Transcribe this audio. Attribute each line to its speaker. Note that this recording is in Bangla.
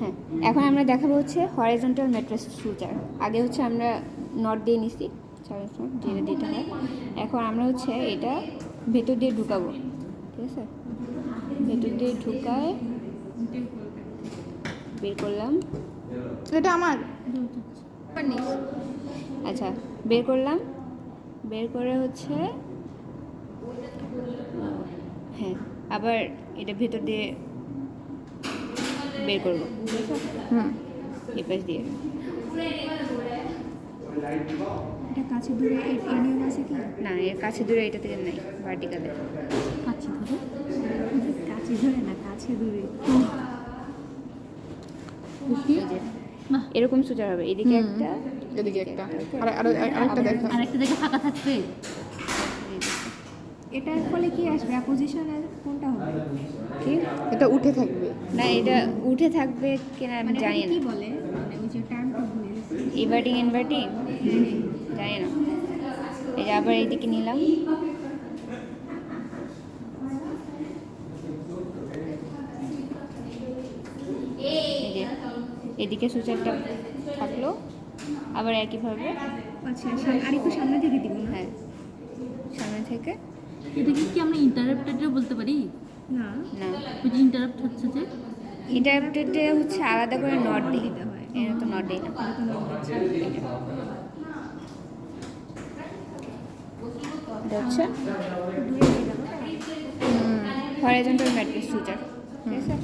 Speaker 1: হ্যাঁ, এখন আমরা দেখাবো হচ্ছে হরাইজন্টাল ম্যাট্রেস সুচার। আগে হচ্ছে আমরা নট দিয়ে নিছি, সার্ভিস নট যেটা দিতে হয়। এখন আমরা হচ্ছে এটা ভেতর দিয়ে ঢুকাবো, ঠিক আছে? ভেতর দিয়ে ঢুকায় বের করলাম।
Speaker 2: এটা আমার
Speaker 1: আচ্ছা, বের করলাম। বের করে হচ্ছে হ্যাঁ, আবার এটা ভেতর দিয়ে বের করবো, ঠিক আছে? এই পাশ দিয়ে
Speaker 2: এটা কাছে দূরে এই নিয়ম আছে কি?
Speaker 1: না, এর কাছে দূরে এটা থেকে নাই, ভার্টিকালে।
Speaker 2: কাছে ধরে কাছে ধরে না কাছে দূরে
Speaker 1: এই যে এরকম সুচার হবে, এদিকে একটা,
Speaker 2: এদিকে একটা আর আরেকটা দেখো
Speaker 3: আরেকটা দেখে ফাঁকা থাকবে।
Speaker 2: এটার ফলে কি আসবে অপোজিশন আর কোনটা হবে
Speaker 1: কি
Speaker 2: এটা উঠে থাকবে
Speaker 1: না, এটা উঠে থাকবে কিনা আমি
Speaker 2: মানে
Speaker 1: জানি
Speaker 2: কি
Speaker 1: না।
Speaker 2: বলে মানে ওই যে টার্মটা ভুলে গেছি
Speaker 1: ইনভার্টিং ইনভার্টিং জানি না। এই যে আবার এইদিকে নিলাম, এই যে এদিকে সুচারটা থাকলো, আবার একইভাবে
Speaker 2: আচ্ছা আরেকটু সামনে থেকে দিব না
Speaker 1: হ্যাঁ সামনে থেকে।
Speaker 3: এটাকে কি আমরা ইন্টারাপ্টেডও বলতে পারি?
Speaker 2: না
Speaker 1: না,
Speaker 3: ওই যে ইন্টারাপ্ট হচ্ছে যে
Speaker 1: ইন্টারপ্রেটে হচ্ছে আলাদা করে নট দিই,
Speaker 2: দিতে হয়
Speaker 1: এর তো নট দিই না।
Speaker 2: এটা তো নট দিচ্ছি
Speaker 1: এটা হচ্ছে
Speaker 2: দূরে দিয়ে যাবো
Speaker 1: হরাইজন্টাল ম্যাট্রেস সুচার, ঠিক আছে?